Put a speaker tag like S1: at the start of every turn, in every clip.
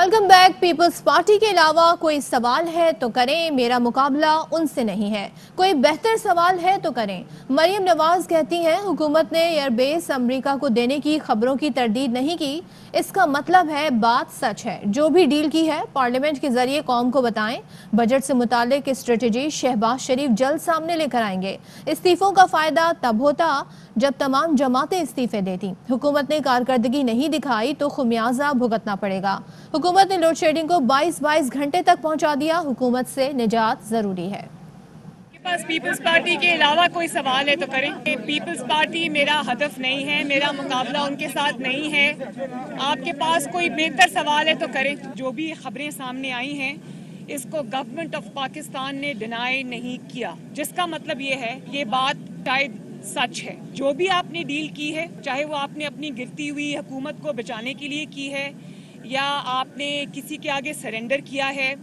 S1: Welcome back. Peoples party के अलावा कोई सवाल है तो करें, मेरा मुकाबला उनसे नहीं है। कोई बेहतर सवाल है तो करें। मरियम नवाज कहती हैं हुकूमत ने एयरबेस अमेरिका को देने की खबरों की तरदीद नहीं की। इसका मतलब है बात सच है। जो भी डील की है पार्लियामेंट के जरिए कौम को बताएं। बजट से मुतालिक स्ट्रेटेजी शहबाज शरीफ जल्द सामने लेकर आएंगे। इस्तीफों का फायदा तब होता जब तमाम जमातें इस्तीफे देती। हुकूमत ने कारकर्दगी नहीं दिखाई तो खुमियाजा भुगतना पड़ेगा। हुकूमत ने लोड शेडिंग को 22 घंटे तक पहुंचा दिया। हुकूमत से निजात जरूरी है।
S2: बस पीपल्स पार्टी के अलावा कोई सवाल है तो करें। पीपल्स पार्टी मेरा हदफ नहीं है, मेरा मुकाबला उनके साथ नहीं है। आपके पास कोई बेहतर सवाल है तो करें। जो भी खबरें सामने आई हैं इसको गवर्नमेंट ऑफ पाकिस्तान ने डिनाई नहीं किया, जिसका मतलब ये है ये बात शायद सच है। जो भी आपने डील की है, चाहे वो आपने अपनी गिरती हुई हुकूमत को बचाने के लिए की है या आपने किसी के आगे सरेंडर किया है,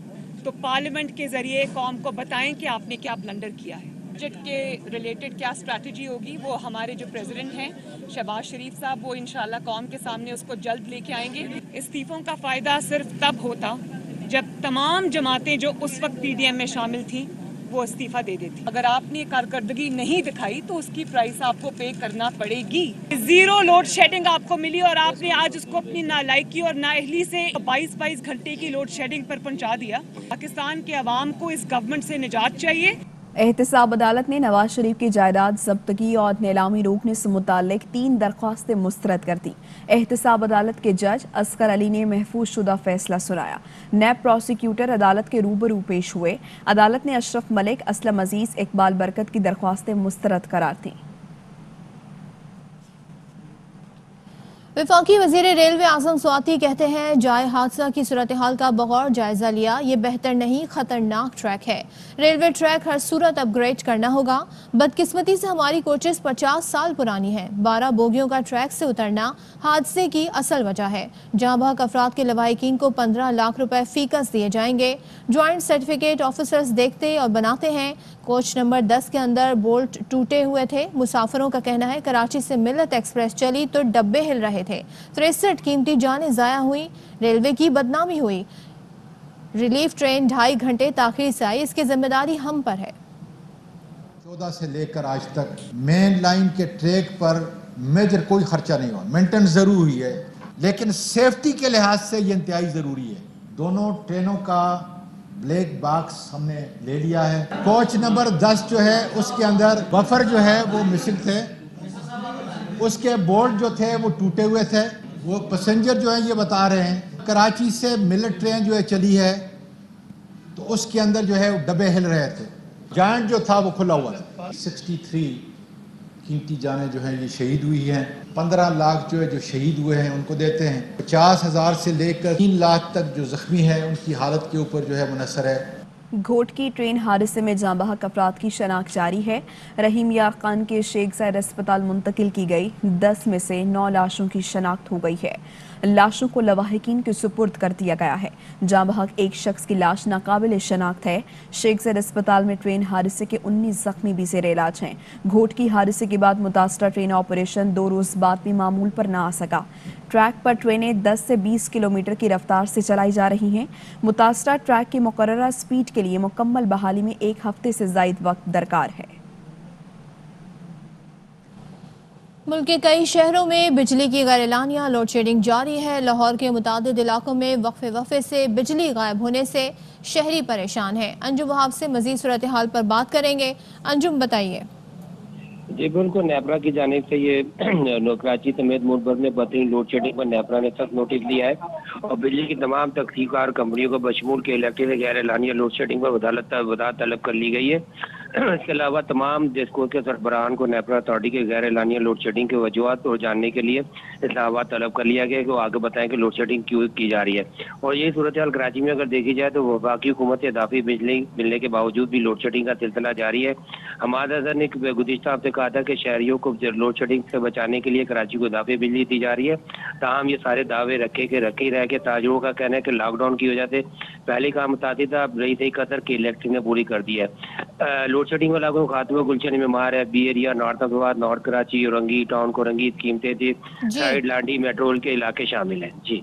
S2: तो पार्लियामेंट के जरिए कौम को बताएं कि आपने क्या ब्लंडर किया है। बजट के रिलेटेड क्या स्ट्रैटेजी होगी वो हमारे जो प्रेसिडेंट हैं शहबाज शरीफ साहब वो इंशाल्लाह कौम के सामने उसको जल्द लेके आएंगे। इस्तीफों का फ़ायदा सिर्फ तब होता जब तमाम जमातें जो उस वक्त पीडीएम में शामिल थी वो इस्तीफा दे देती। अगर आपने कारकर्दगी नहीं दिखाई तो उसकी प्राइस आपको पे करना पड़ेगी। जीरो लोड शेडिंग आपको मिली और आपने आज उसको अपनी नालायकी और नाअहली से 22 घंटे की लोड शेडिंग पर पहुंचा दिया। पाकिस्तान के अवाम को इस गवर्नमेंट से निजात चाहिए।
S3: एहतसाब अदालत ने नवाज शरीफ की जायदाद जब्तगी और नीलामी रोकने से मुताल्लिक 3 दरख्वास्तें मुस्तरद कर दी। एहतसाब अदालत के जज असगर अली ने महफूज शुदा फैसला सुनाया। नैब प्रोसिक्यूटर अदालत के रूबरू पेश हुए। अदालत ने अशरफ मलिक, असलम अजीज, इकबाल बरकत की दरख्वास्तें मुस्तरद करार दी।
S1: वफाकी वजीर रेलवे आजम स्वाति कहते हैं जाए हादसा की सूरत हाल का बगौर जायजा लिया। ये बेहतर नहीं खतरनाक ट्रैक है। रेलवे ट्रैक हर सूरत अपग्रेड करना होगा। बदकिस्मती से हमारी कोचेस 50 साल पुरानी है। 12 बोगियों का ट्रैक से उतरना हादसे की असल वजह है। जहां बहक अफराद के लवाहिकीन को 15 लाख रुपए फीकस दिए जाएंगे। ज्वाइंट सर्टिफिकेट ऑफिसर्स देखते और बनाते हैं। कोच नंबर 10 के अंदर बोल्ट टूटे हुए थे। मुसाफिरों का कहना है कराची से मिल्लत एक्सप्रेस चली तो डब्बे हिल रहे थे। 63 कीमती जानें जाया हुई। रेलवे की बदनामी हुई। रिलीफ ट्रेन 2.5 घंटे ताखीर से आई। इसकी जिम्मेदारी हम पर है।
S4: 14 से लेकर आज तक मेन लाइन के ट्रैक पर मेजर कोई खर्चा नहीं हुआ। मेंटेनेंस जरूर हुई है लेकिन सेफ्टी के लिहाज से ये इंतहाई जरूरी है। दोनों ट्रेनों का ब्लैक बॉक्स हमने ले लिया है। कोच नंबर 10 जो है उसके अंदर बफर जो है वो मिसिंग थे। उसके बोल्ट जो थे वो टूटे हुए थे। वो पैसेंजर जो है ये बता रहे हैं कराची से मिल्लत ट्रेन जो है चली है तो उसके अंदर जो है डब्बे हिल रहे थे। जॉइंट जो था वो खुला हुआ था। 63 कीमती जानें जो हैं ये शहीद हुई हैं। 15 लाख जो है जो शहीद हुए हैं उनको देते हैं। 50,000 से लेकर 3 लाख तक जो जख्मी है उनकी हालत के ऊपर जो है मुनसर है।
S3: घोट की ट्रेन हादसे में जाँ बहक अफराद की शनाख्त जारी है। रहीम यार खान के शेख ज़ायद अस्पताल मुंतकिल की गई। 10 में से 9 लाशों की शनाख्त हो गई है। लाशों को लवाहिकीन के सुपुर्द कर दिया गया है। जाँ बहक एक शख्स की लाश नाकाबिल शनाख्त है। शेख ज़ायद अस्पताल में ट्रेन हादसे के 19 जख्मी भी ज़ेर इलाज हैं। घोट की हादसे के बाद मुतासरा ट्रेन ऑपरेशन 2 रोज़ बाद भी मामूल पर ना आ सका। ट्रैक पर ट्रेनें 10 से 20 किलोमीटर की रफ्तार से चलाई जा रही हैं। मुतासरा ट्रैक की मुकर्ररा स्पीड के लिए मुकम्मल बहाली में 1 हफ्ते से ज़ायद वक्त दरकार है।
S1: मुल्क के कई शहरों में बिजली की गैर-एलानिया लोड शेडिंग जारी है। लाहौर के मुतादिद इलाकों में वक्फे से बिजली गायब होने से शहरी परेशान है। अंजुम वहाब से मजीद सूरत हाल पर बात करेंगे। अंजुम बताइए।
S5: जी बिल्कुल, नेपरा की जानिब से ये कराची समेत मुल्क भर में बदतरीन लोड शेडिंग पर नेपरा ने सख्त नोटिस दिया है और बिजली की तमाम तख्सीकार कंपनियों को बशमूल के इलेक्ट्रिक गैर एलानिया लोड शेडिंग पर वदात तलब कर ली गई है। इसके अलावा तमाम डिस्को के सरबराहान को नेपरा अथॉरिटी के गैर एलानिया लोड शेडिंग के वजूहत और जानने के लिए इस्लामाबाद तलब कर लिया गया कि वो आगे बताएं कि लोड शेडिंग क्यों की जा रही है। और यही सूरत हाल कराची में अगर देखी जाए तो वफाकी हुकूमत से इजाफी बिजली मिलने के बावजूद भी लोड शेडिंग का सिलसिला जारी है। हमाद अजहर ने गुज़िश्ता हफ्ते कहा था कि शहरियों को लोड शेडिंग से बचाने के लिए कराची को इजाफी बिजली दी जा रही है। ताहम ये सारे दावे रखे ही रह के ताजरों का कहना है कि लॉकडाउन की वजह से पहले काम मुताती था, अब रही कतर की इलेक्ट्रिक ने पूरी कर दी है। लोड शेडिंग वाला को खात्मा गुलशन मेमार है, बी एरिया, नॉर्थ अब्बाद, नॉर्थ कराची, औरंगी टाउन को रंगी कीमतें थी, साइड लाडी मेट्रोल के इलाके शामिल हैं। जी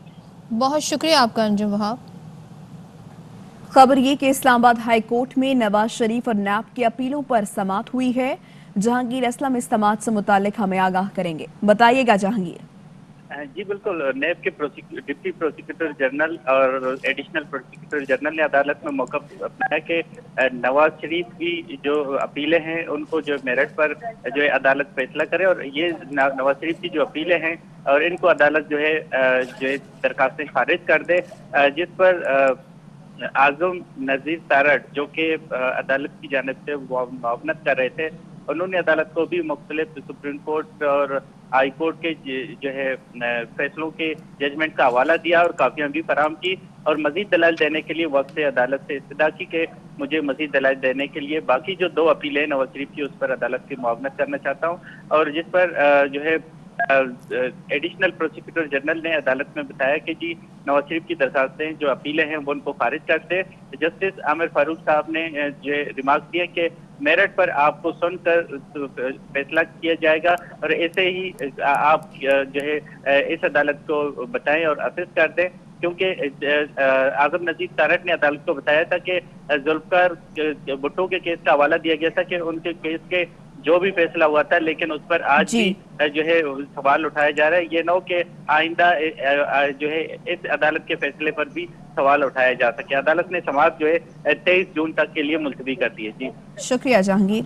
S1: बहुत शुक्रिया आपका अंजुम वहाब।
S3: खबर ये कि इस्लामाबाद हाई कोर्ट में नवाज शरीफ और नैब की अपीलों पर समाअत हुई है। जहांगीर असलम इस समाअत से मुतालिक हमें आगाह करेंगे। बताइएगा जहांगीर।
S6: जी बिल्कुल, नैब के डिप्टी प्रोसिक्यूटर जनरल और एडिशनल प्रोसिक्यूटर जनरल ने अदालत में मौका अपनाया कि नवाज शरीफ की जो अपीलें हैं उनको जो मेरिट पर जो है अदालत फैसला करे, और ये नवाज शरीफ की जो अपीलें हैं और इनको अदालत जो है दरखास्तें खारिज कर दे, जिस पर आजम नजीर तारड़ जो कि अदालत की जानिब से मुआवनत कर रहे थे, उन्होंने अदालत को भी मुख्तलिफ सुप्रीम कोर्ट और हाई कोर्ट के जो है फैसलों के जजमेंट का हवाला दिया और काफियां भी फराहम की, और मजीद दलाल देने के लिए वक्त से अदालत से इस्तदा की कि मुझे मजीद दलाल देने के लिए बाकी जो 2 अपीलें नवाज शरीफ की उस पर अदालत की मुआवनत करना चाहता हूँ, और जिस पर जो है एडिशनल प्रोसिक्यूटर जनरल ने अदालत में बताया कि जी नवाज शरीफ की दरखास्तें जो अपीलें हैं वो उनको खारिज कर दे। जस्टिस आमिर फारूक साहब ने जो रिमार्क दिया कि मेरिट पर आपको सुनकर फैसला किया जाएगा, और ऐसे ही आप जो है इस अदालत को बताएं और असेस कर दें, क्योंकि आजम नजीर तारड़ ने अदालत को बताया था कि जुल्फकार भुट्टो के केस का हवाला दिया गया था कि उनके केस के जो भी फैसला हुआ था, लेकिन उस पर आज भी जो है सवाल उठाया जा रहा है। ये न हो कि आइंदा जो है इस अदालत के फैसले पर भी सवाल उठाया जा सके। अदालत ने समाअत जो है 23 जून तक के लिए मुलतवी कर दी है। जी
S3: शुक्रिया जहांगीर।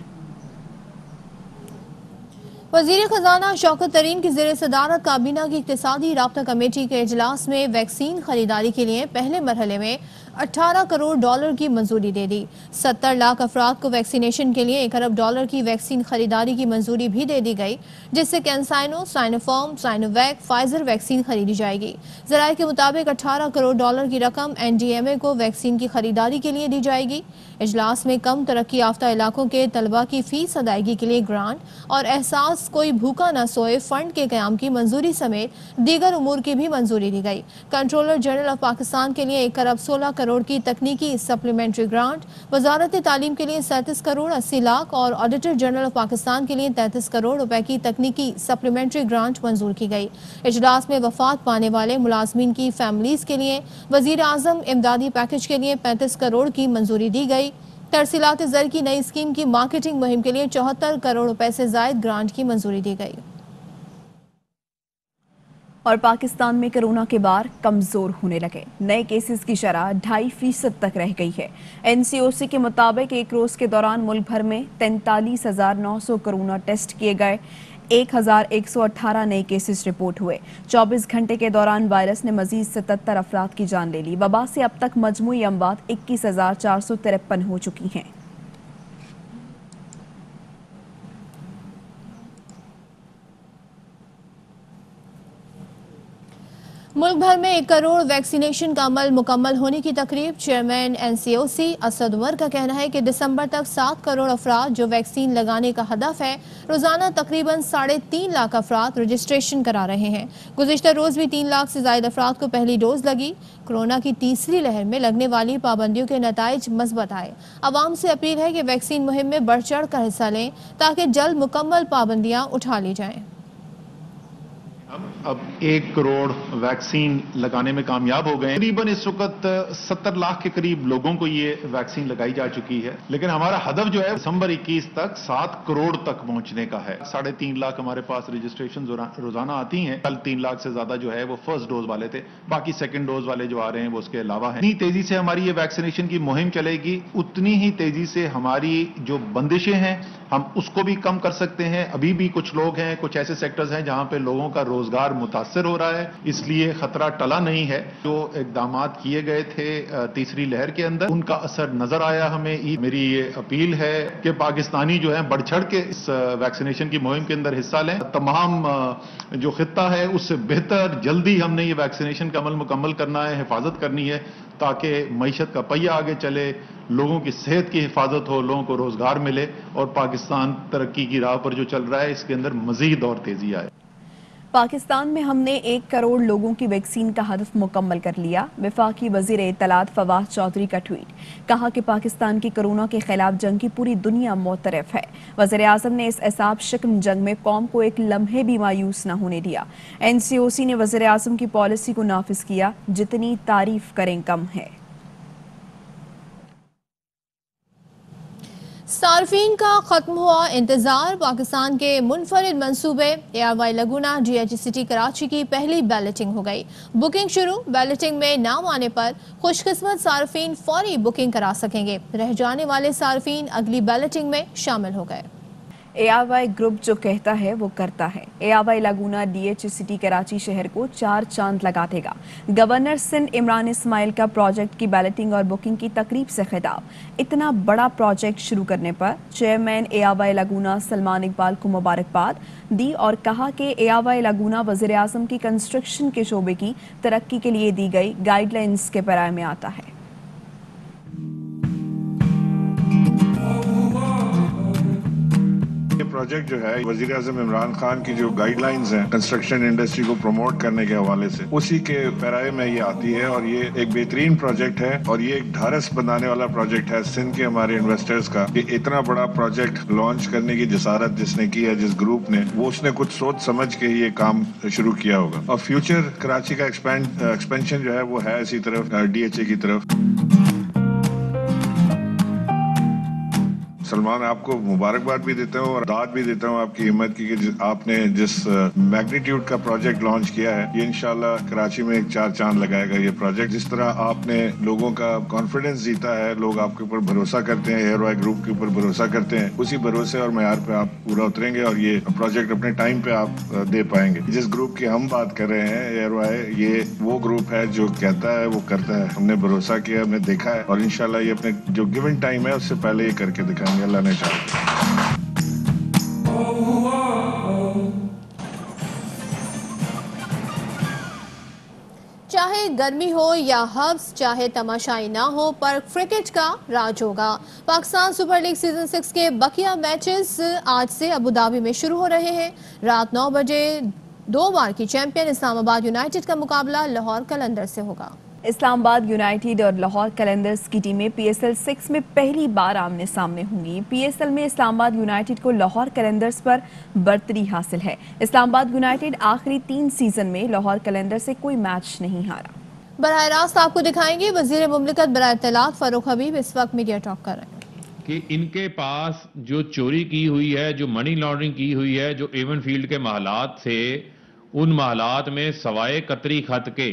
S1: वज़ीर ख़ज़ाना शौकत तरीन की ज़ेर सदारत काबीना की इक़्तिसादी राब्ता कमेटी के इजलास में वैक्सीन खरीदारी के लिए पहले मरहले में 18 करोड़ डॉलर की मंजूरी दे दी। 70 लाख अफराद को वैक्सीनेशन के लिए 1 अरब डॉलर की वैक्सीन खरीदारी की मंजूरी भी दे दी गई, जिससे कैंसाइनो, साइनोफार्म, साइनोवैक, फाइजर वैक्सीन खरीदी जाएगी। ज़राए के मुताबिक 18 करोड़ डॉलर की रकम NDMA को वैक्सीन की खरीदारी के लिए दी जाएगी। इजलास में कम तरक्की याफ्ता इलाकों के तलबा की फीस अदायगी के लिए ग्रांट और एहसास कोई भूखा न सोए फंड के क़याम की मंजूरी समेत दीगर उमूर की भी मंजूरी दी गई। कंट्रोलर जनरल ऑफ पाकिस्तान के लिए 1 अरब 16 करोड़ की तकनीकी सप्लीमेंट्री ग्रांट, वजारत तालीम के लिए 37 करोड़ 80 लाख और ऑडिटर जनरल ऑफ पाकिस्तान के लिए 33 करोड़ रुपए की तकनीकी सप्लीमेंट्री ग्रांट मंजूर की गई। इजलास में वफात पाने वाले मुलाजमीन की फैमिलीज के लिए वजीर आजम इमदादी पैकेज के लिए 35 करोड़ की मंजूरी दी गई। तरसीलात ज़र की नई स्कीम की मार्केटिंग मुहिम के लिए 74 करोड़ रुपए से जायद ग्रांट की मंजूरी दी गई।
S3: और पाकिस्तान में कोरोना के बार कमजोर होने लगे। नए केसेस की शरह 2.5% तक रह गई है। NCOC के मुताबिक एक रोज के दौरान मुल्क भर में 43,900 कोरोना टेस्ट किए गए। 1,118 नए केसेस रिपोर्ट हुए। 24 घंटे के दौरान वायरस ने मजीद 77 अफराद की जान ले ली। वबा से अब तक मजमूई अमवात 21,453 हो चुकी हैं।
S1: मुल्क भर में 1 करोड़ वैक्सीनेशन का अमल मुकम्मल होने की तकरीब। चेयरमैन NCOC असद उमर का कहना है कि दिसंबर तक 7 करोड़ अफराद जो वैक्सीन लगाने का हदफ है, रोजाना तकरीबन 3.5 लाख अफराद रजिस्ट्रेशन करा रहे हैं। गुज़िश्ता रोज भी 3 लाख से ज्यादा अफराद को पहली डोज लगी। कोरोना की तीसरी लहर में लगने वाली पाबंदियों के नताइज मस्बत आए। अवाम से अपील है कि वैक्सीन मुहिम में बढ़ चढ़ कर हिस्सा लें ताकि जल्द मुकम्मल पाबंदियां उठा ली जाएं।
S7: अब 1 करोड़ वैक्सीन लगाने में कामयाब हो गए। तकरीबन इस वक्त 70 लाख के करीब लोगों को ये वैक्सीन लगाई जा चुकी है, लेकिन हमारा हदफ जो है दिसंबर 21 तक 7 करोड़ तक पहुंचने का है। 3.5 लाख हमारे पास रजिस्ट्रेशन रोजाना आती हैं। कल 3 लाख से ज्यादा जो है वो फर्स्ट डोज वाले थे, बाकी सेकंड डोज वाले जो आ रहे हैं वो उसके अलावा है। इतनी तेजी से हमारी ये वैक्सीनेशन की मुहिम चलेगी, उतनी ही तेजी से हमारी जो बंदिशें हैं हम उसको भी कम कर सकते हैं। अभी भी कुछ लोग हैं, कुछ ऐसे सेक्टर्स हैं जहां पे लोगों का रोजगार मुतासर हो रहा है, इसलिए खतरा टला नहीं है। जो इकदामात किए गए थे तीसरी लहर के अंदर, उनका असर नजर आया हमें। मेरी ये अपील है कि पाकिस्तानी जो है बढ़ चढ़ के इस वैक्सीनेशन की मुहिम के अंदर हिस्सा लें। तमाम जो खित्ता है उससे बेहतर जल्दी हमने ये वैक्सीनेशन का अमल मुकम्मल करना है, हिफाजत करनी है, ताकि मईशत का पहिया आगे चले, लोगों की सेहत की हिफाजत हो, लोगों को रोजगार मिले और पाकिस्तान तरक्की की राह पर जो चल रहा है इसके अंदर मजीद और तेजी आए।
S3: पाकिस्तान में हमने 1 करोड़ लोगों की वैक्सीन का हदफ मुकम्मल कर लिया। वफाकी वज़ीर इत्तलात फवाद चौधरी का ट्वीट। कहा कि पाकिस्तान की कोरोना के खिलाफ जंग की पूरी दुनिया मोतरफ है। वज़ीर आज़म ने इस एसाब शिकन जंग में कौम को एक लम्हे भी मायूस न होने दिया। NCOC ने वज़ीर आज़म की पॉलिसी को नाफिज किया। जितनी तारीफ करें कम है।
S1: सार्फिन का खत्म हुआ इंतजार। पाकिस्तान के मुनफरिद मंसूबे एयरवाई लगुना GH सिटी कराची की पहली बैलेटिंग हो गई। बुकिंग शुरू। बैलेटिंग में नाम आने पर खुशकिस्मत सार्फिन फौरी बुकिंग करा सकेंगे। रह जाने वाले सार्फिन अगली बैलेटिंग में शामिल हो गए।
S3: एयरवाई ग्रुप जो कहता है वो करता है। एयरवाई लगुना DH सिटी कराची शहर को 4 चांद लगा देगा। गवर्नर सिंध इमरान इस्माइल का प्रोजेक्ट की बैलेटिंग और बुकिंग की तकरीब से खिताब। इतना बड़ा प्रोजेक्ट शुरू करने पर चेयरमैन एयरवाई लगुना सलमान इकबाल को मुबारकबाद दी और कहा कि एयरवाई लगुना वज़ीर आज़म की कंस्ट्रक्शन के शोबे की तरक्की के लिए दी गई गाइडलाइंस के पैराए में आता है।
S8: प्रोजेक्ट जो है वजीर आज़म इमरान खान की जो गाइडलाइंस हैं कंस्ट्रक्शन इंडस्ट्री को प्रमोट करने के हवाले से, उसी के पैराए में ये आती है और ये एक बेहतरीन प्रोजेक्ट है और ये एक ढारस बनाने वाला प्रोजेक्ट है सिंध के हमारे इन्वेस्टर्स का कि इतना बड़ा प्रोजेक्ट लॉन्च करने की जसारत जिसने की है, जिस ग्रुप ने, वो उसने कुछ सोच समझ के ये काम शुरू किया होगा। और फ्यूचर कराची का एक्सपेंशन जो है वो है इसी तरफ DHA की तरफ। सलमान, आपको मुबारकबाद भी देता हूँ और दाद भी देता हूँ आपकी हिम्मत की कि आपने जिस मैग्नीट्यूड का प्रोजेक्ट लॉन्च किया है, ये इंशाल्लाह कराची में एक 4 चांद लगाएगा ये प्रोजेक्ट। जिस तरह आपने लोगों का कॉन्फिडेंस जीता है, लोग आपके ऊपर भरोसा करते हैं, एयरवाई ग्रुप के ऊपर भरोसा करते हैं, उसी भरोसे और मेयार पे आप पूरा उतरेंगे और ये प्रोजेक्ट अपने टाइम पे आप दे पाएंगे। जिस ग्रुप की हम बात कर रहे हैं एयरवाई, ये वो ग्रुप है जो कहता है वो करता है। हमने भरोसा किया, हमने देखा है और इंशाल्लाह ये अपने जो गिवन टाइम है उससे पहले ये करके दिखाएंगे, अल्लाह ने चाहा।
S1: चाहे गर्मी हो या हब्स, चाहे तमाशाई ना हो, पर क्रिकेट का राज होगा। पाकिस्तान सुपर लीग सीजन 6 के बकिया मैचेस आज से अबू धाबी में शुरू हो रहे हैं। रात 9 बजे 2 बार की चैंपियन इस्लामाबाद यूनाइटेड का मुकाबला लाहौर कलंदर से होगा।
S3: इस्लामाबाद यूनाइटेड और लाहौर कलंदर्स की टीमें PSL 6 में पहली बार आमने सामने होंगी। PSL में इस्लामाबाद यूनाइटेड को लाहौर कलंदर्स पर बर्तरी हासिल है। इस्लामाबाद यूनाइटेड आखिरी 3 सीजन में लाहौर कलंदर से कोई मैच नहीं हारा।
S1: बराह रास्त आपको दिखाएंगे वजीर मुमलिकत बराह इत्तलात फारूक हबीब इस वक्त मीडिया टॉक कर रहे हैं
S9: कि इनके पास जो चोरी की हुई है, जो मनी लॉन्ड्रिंग की हुई है, जो एवन फील्ड के महलात थे, उन महलात में सवाए कतरी खत के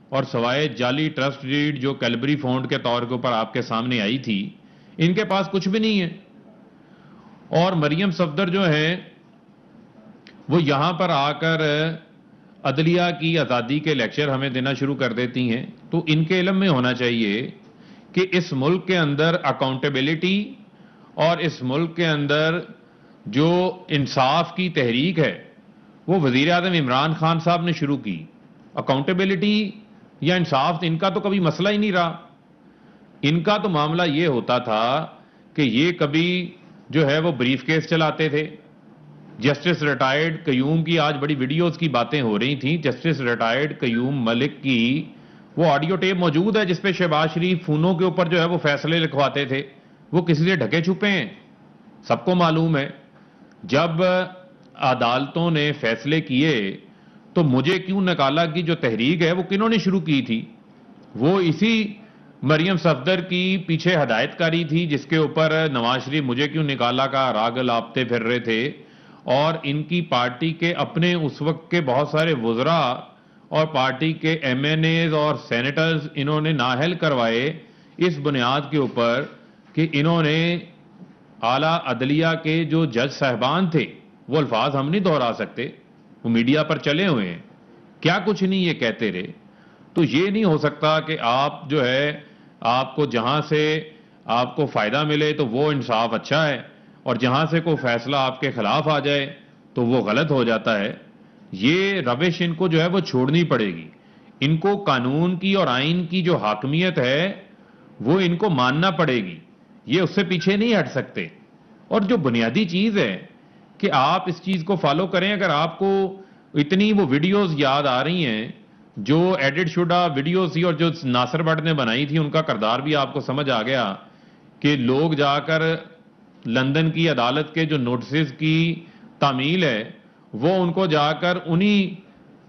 S9: और सवाए जाली ट्रस्ट डीड जो कैलबरी फंड के तौर के ऊपर आपके सामने आई थी, इनके पास कुछ भी नहीं है। और मरियम सफदर जो है वो यहां पर आकर अदलिया की आज़ादी के लेक्चर हमें देना शुरू कर देती हैं। तो इनके इल्म में होना चाहिए कि इस मुल्क के अंदर अकाउंटेबिलिटी और इस मुल्क के अंदर जो इंसाफ की तहरीक है वो वज़ीर आज़म इमरान खान साहब ने शुरू की। अकाउंटेबिलिटी या इंसाफ इनका तो कभी मसला ही नहीं रहा। इनका तो मामला ये होता था कि ये कभी जो है वो ब्रीफ केस चलाते थे। जस्टिस रिटायर्ड कयूम की आज बड़ी वीडियोस की बातें हो रही थी। जस्टिस रिटायर्ड कयूम मलिक की वो ऑडियो टेप मौजूद है जिसपे शहबाज शरीफ फोनों के ऊपर जो है वो फैसले लिखवाते थे। वो किसी से ढके छुपे हैं, सबको मालूम है। जब अदालतों ने फैसले किए तो मुझे क्यों निकाला की जो तहरीक है वो किन्होंने शुरू की थी, वो इसी मरियम सफदर की पीछे हदायतकारी थी जिसके ऊपर नवाज शरीफ मुझे क्यों निकाला का राग लापते फिर रहे थे। और इनकी पार्टी के अपने उस वक्त के बहुत सारे वुज़रा और पार्टी के MNAs और सेनेटर्स इन्होंने नाअहल करवाए इस बुनियाद के ऊपर कि इन्होंने आला अदलिया के जो जज साहबान थे, वो अल्फाज हम नहीं दोहरा सकते, वो मीडिया पर चले हुए हैं, क्या कुछ नहीं ये कहते रहे। तो ये नहीं हो सकता कि आप जो है आपको जहां से आपको फायदा मिले तो वो इंसाफ अच्छा है और जहां से कोई फैसला आपके खिलाफ आ जाए तो वो गलत हो जाता है। ये रविश इनको जो है वो छोड़नी पड़ेगी। इनको कानून की और आइन की जो हाकमियत है वो इनको मानना पड़ेगी, ये उससे पीछे नहीं हट सकते। और जो बुनियादी चीज है कि आप इस चीज को फॉलो करें, अगर आपको اتنی وہ ویڈیوز یاد آ رہی ہیں جو ایڈٹ شدہ ویڈیوز تھی اور جو ناصر بٹ نے بنائی تھی، ان کا کردار بھی آپ کو سمجھ آ گیا کہ لوگ جا کر لندن کی عدالت کے جو نوٹسز کی تعمیل ہے وہ ان کو جا کر انہی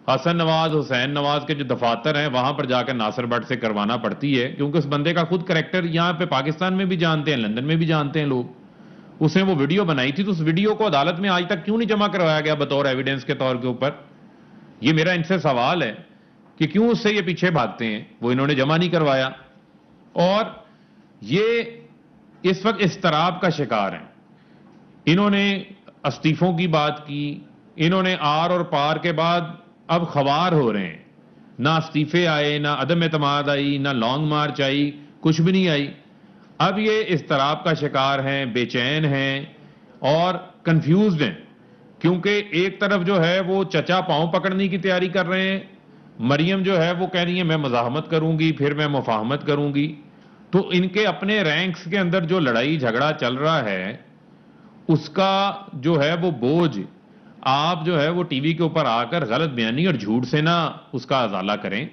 S9: حسن نواز حسین نواز کے جو دفاتر ہیں وہاں پر جا کر ناصر بٹ سے کروانا پڑتی ہے، کیونکہ اس بندے کا خود کریکٹر یہاں پہ پاکستان میں بھی جانتے ہیں، لندن میں بھی جانتے ہیں لوگ. اس نے وہ ویڈیو بنائی تھی، تو اس ویڈیو کو عدالت میں آج تک کیوں نہیں جمع کروایا گیا بطور ایویڈنس کے طور کے اوپر؟ یہ میرا ان سے سوال ہے کہ کیوں اس سے یہ پیچھے بھاگتے ہیں. وہ انہوں نے جمع نہیں کروایا اور یہ اس وقت اضطراب کا شکار ہیں. انہوں نے استعفوں کی بات کی، انہوں نے آر اور پار کے بعد اب خوار ہو رہے ہیں. نہ استعفے آئے، نہ عدم اعتماد آئی، نہ لانگ مارچ آئی، کچھ بھی نہیں آئی. اب یہ اضطراب کا شکار ہیں، بے چین ہیں اور کنفیوزڈ ہیں، کیونکہ ایک طرف جو ہے وہ چچا پاؤں پکڑنے کی تیاری کر رہے ہیں، مریم جو ہے وہ کہہ رہی ہے میں مزاحمت کروں گی پھر میں مفاہمت کروں گی. تو ان کے اپنے رینکس کے اندر جو لڑائی جھگڑا چل رہا ہے اس کا جو ہے وہ بوجھ آپ جو ہے وہ ٹی وی کے اوپر آ کر غلط بیانی اور جھوٹ سے نہ اس کا ازالہ کریں.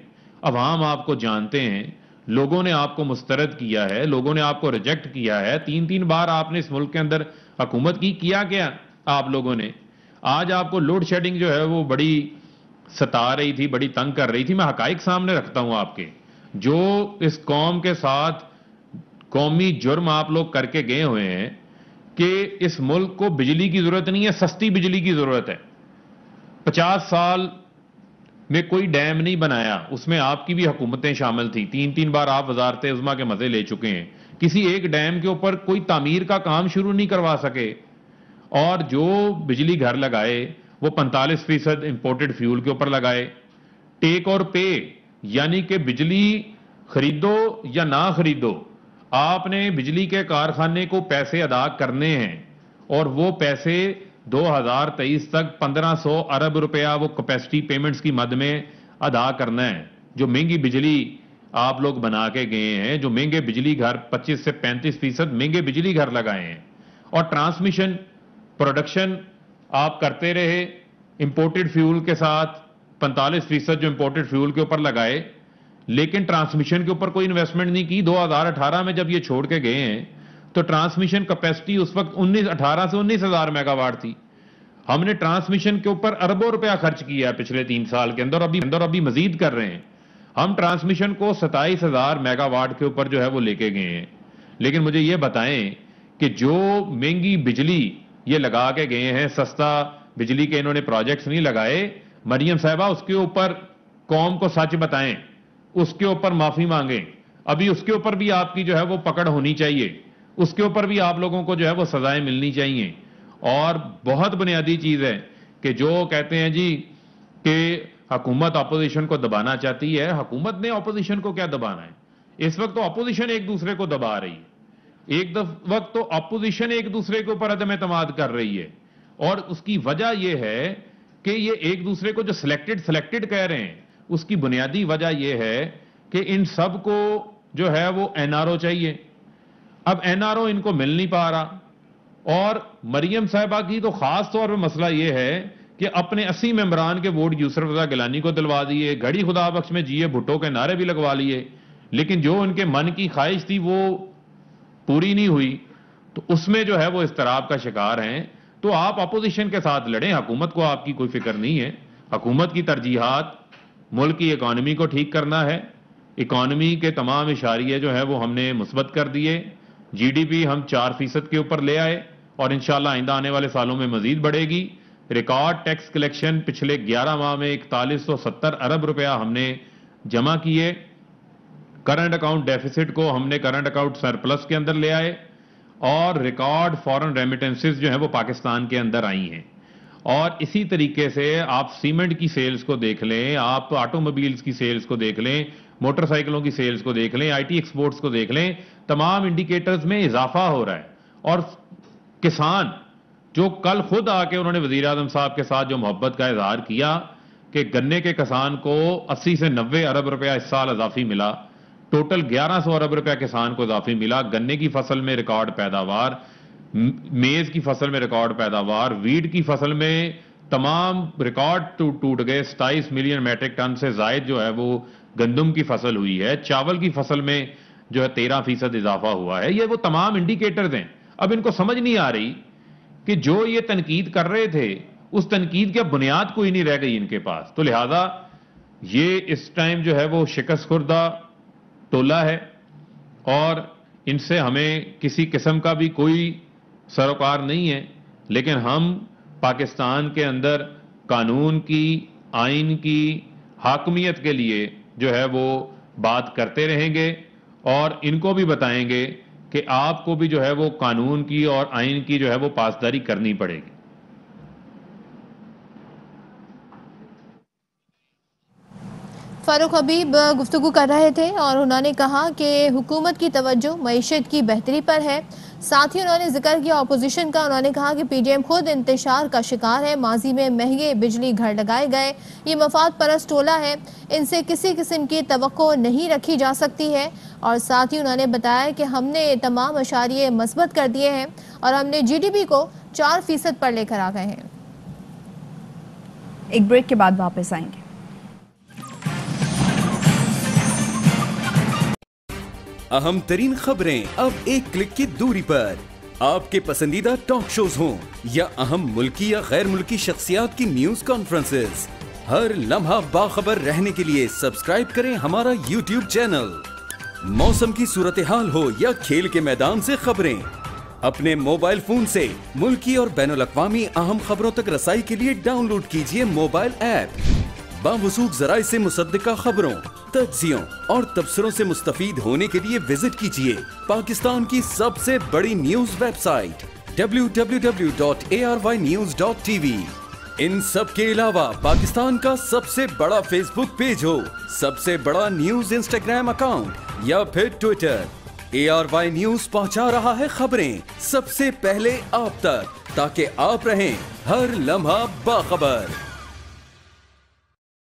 S9: عوام آپ کو جانتے ہیں، لوگوں نے آپ کو مسترد کیا ہے، لوگوں نے آپ کو ریجیکٹ کیا ہے. 3 بار آپ نے اس ملک کے اندر حکومت کی، کیا آپ لوگوں نے؟ آج آپ کو لوڈ شیڈنگ جو ہے وہ بڑی ستا رہی تھی، بڑی تنگ کر رہی تھی. میں حقائق سامنے رکھتا ہوں آپ کے، جو اس قوم کے ساتھ قومی جرم آپ لوگ کر کے گئے ہوئے ہیں کہ اس ملک کو بجلی کی ضرورت نہیں ہے، سستی بجلی کی ضرورت ہے. 50 سال میں کوئی ڈیم نہیں بنایا، اس میں آپ کی بھی حکومتیں شامل تھیں. 3 بار آپ وزارت عظمیٰ کے مزے لے چکے ہیں. کسی ایک ڈیم کے اوپر کوئی تعمیر کا کام شروع نہیں کروا سکے. اور جو بجلی گھر لگائے وہ 45% امپورٹڈ فیول کے اوپر لگائے. ٹیک اور پے، یعنی کہ بجلی خریدو یا نہ خریدو، آپ نے بجلی کے کارخانے کو پیسے ادا کرنے ہیں اور وہ پیسے 2023 تک 1500 ارب روپیہ وہ کیپیسٹی پیمنٹس کی مد میں ادا کرنا ہے. جو مہنگی بجلی آپ لوگ بنا کے گئے ہیں، جو مہنگے بجلی گھر 25 سے 35% مہنگے بجلی گھر لگائے ہیں، اور ٹرانسمیشن پروڈکشن آپ کرتے رہے امپورٹڈ فیول کے ساتھ 45% جو امپورٹڈ فیول کے اوپر لگائے، لیکن ٹرانسمیشن کے اوپر کوئی انویسٹمنٹ نہیں کی. 2018 میں جب یہ چھوڑ کے گئے ہیں تو ٹرانسمیشن کیپیسٹی اس وقت 18 سے 19,000 میگا واٹ تھی. ہم نے ٹرانسمیشن کے اوپر اربوں روپیہ خرچ کیا ہے پچھلے 3 سال کے اندر، ابھی مزید کر رہے ہیں. ہم ٹرانسمیشن کو 27,000 میگا واٹ کے اوپر جو ہے وہ لے کے گئے ہیں. لیکن مجھے یہ بتائیں کہ جو مہنگی بجلی یہ لگا کے گئے ہیں، سستا بجلی کے انہوں نے پروجیکٹس نہیں لگائے. مریم صاحبہ اس کے اوپر قوم کو سچ بتائیں، اس کے اوپر معافی مانگیں. ابھی اس کے اوپر بھی آپ کی جو ہے وہ پکڑ ہونی چاہیے، اس کے اوپر بھی آپ لوگوں کو جو ہے وہ سزائیں ملنی چاہیے. اور بہت بنیادی چیز ہے کہ جو کہتے ہیں جی کہ حکومت اپوزیشن کو دبانا چاہتی ہے. حکومت نے اپوزیشن کو کیا دبانا ہے؟ اس وقت تو اپوزیشن ایک دوسرے کو دبا رہی ہے. ایک وقت تو اپوزیشن ایک دوسرے کے اوپر عدم اعتماد کر رہی ہے، اور اس کی وجہ یہ ہے کہ یہ ایک دوسرے کو جو سلیکٹڈ کہہ رہے ہیں، اس کی بنیادی وجہ یہ ہے کہ ان سب کو جو ہے وہ این آر او چاہیے. اب این آر او ان کو مل نہیں پا رہا. اور مریم صاحبہ کی تو خاص طور پہ مسئلہ یہ ہے کہ اپنے 80 ممبران کے ووٹ یسر رضا گیلانی کو دلوا دیے، گھڑی خدا بخش میں جیے بھٹو کے نعرے بھی لگوا لیے، لیکن جو ان کے من کی خواہش تھی وہ پوری نہیں ہوئی. تو اس میں جو ہے وہ اضطراب کا شکار ہیں. تو آپ اپوزیشن کے ساتھ لڑیں، حکومت کو آپ کی کوئی فکر نہیں ہے. حکومت کی ترجیحات ملک کی اکانومی کو ٹھیک کرنا ہے. اکانومی کے تمام اشاریے جو ہے وہ ہم نے مثبت کر دیے. جی ڈی پی ہم 4% کے اوپر لے آئے اور انشاءاللہ آئندہ آنے والے سالوں میں مزید بڑھے گی. ریکارڈ ٹیکس کلیکشن پچھلے 11 ماہ میں 4170 ارب روپیہ ہم نے جمع کیے. کرنٹ اکاؤنٹ ڈیفیسٹ کو ہم نے کرنٹ اکاؤنٹ سرپلس کے اندر لے آئے، اور ریکارڈ فورن ریمیٹنسز جو ہیں وہ پاکستان کے اندر آئی ہیں. اور اسی طریقے سے آپ سیمنٹ کی سیلز کو دیکھ لیں، آپ آٹو موبائلز کی سیلز کو دیکھ لیں، موٹر سائیکلوں کی سیلز کو دیکھ لیں، آئی ٹی ایکسپورٹس کو دیکھ لیں، تمام انڈیکیٹرز میں اضافہ ہو رہا ہے. اور کسان جو کل خود آ کے انہوں نے وزیر اعظم صاحب کے ساتھ جو محبت کا اظہار کیا کہ گنے کے کسان کو 80 سے 90 ارب روپیہ اس سال اضافی ملا، ٹوٹل 1100 ارب روپیہ کسان کو اضافی ملا. گنے کی فصل میں ریکارڈ پیداوار، میز کی فصل میں ریکارڈ پیداوار، ویٹ کی فصل میں तमाम रिकॉर्ड टूट गए। 27 मिलियन मैट्रिक टन से जायद जो है वो गंदम की फसल हुई है, चावल की फसल में जो है 13% इजाफा हुआ है। ये वो तमाम इंडिकेटर्स हैं। अब इनको समझ नहीं आ रही कि जो ये तनकीद कर रहे थे उस तनकीद की बुनियाद कोई नहीं रह गई इनके पास। तो लिहाजा ये इस टाइम जो है वो शिकस्त खुर्दा टोला है और इनसे हमें किसी किस्म का भी कोई सरोकार नहीं है। लेकिन हम पाकिस्तान के अंदर कानून की, आइन की हाकमियत के लिए जो है वो बात करते रहेंगे और इनको भी बताएंगे कि आपको भी जो है वो कानून की और आइन की जो है वो पासदारी करनी पड़ेगी।
S1: फारूक हबीब गुफ्तगू कर रहे थे और उन्होंने कहा कि हुकूमत की तवज्जो मईशत की बेहतरी पर है। साथ ही उन्होंने जिक्र किया अपोजिशन का। उन्होंने कहा कि पीडीएम खुद इंतशार का शिकार है। माजी में महंगे बिजली घर लगाए गए, ये मफाद परस्त टोला है, इनसे किसी किस्म की तवक्को नहीं रखी जा सकती है। और साथ ही उन्होंने बताया कि हमने तमाम अशारिये मस्बत कर दिए हैं और हमने GDP को 4% पर लेकर आ गए हैं।
S3: एक ब्रेक के बाद वापस आएंगे।
S10: अहम तरीन खबरें अब एक क्लिक की दूरी पर। आपके पसंदीदा टॉक शोज हों या अहम मुल्की या गैर मुल्की शख्सियात की न्यूज कॉन्फ्रेंसेस, हर लम्हा बाखबर रहने के लिए सब्सक्राइब करें हमारा YouTube चैनल। मौसम की सूरत हाल हो या खेल के मैदान से खबरें, अपने मोबाइल फोन से मुल्की और बैनुल-अक़वामी अहम खबरों तक रसाई के लिए डाउनलोड कीजिए मोबाइल ऐप। बावसूख ज़राए से मुसद्दिका खबरों, तज्ज़ियों और तबसरों से मुस्तफीद होने के लिए विजिट कीजिए पाकिस्तान की सबसे बड़ी न्यूज वेबसाइट www.arYnews.tv। इन सब के अलावा पाकिस्तान का सबसे बड़ा फेसबुक पेज हो, सबसे बड़ा न्यूज इंस्टाग्राम अकाउंट या फिर ट्विटर, ARY न्यूज पहुंचा रहा है खबरें सबसे पहले आप तक, ताकि आप रहें हर लम्हा बाखबर।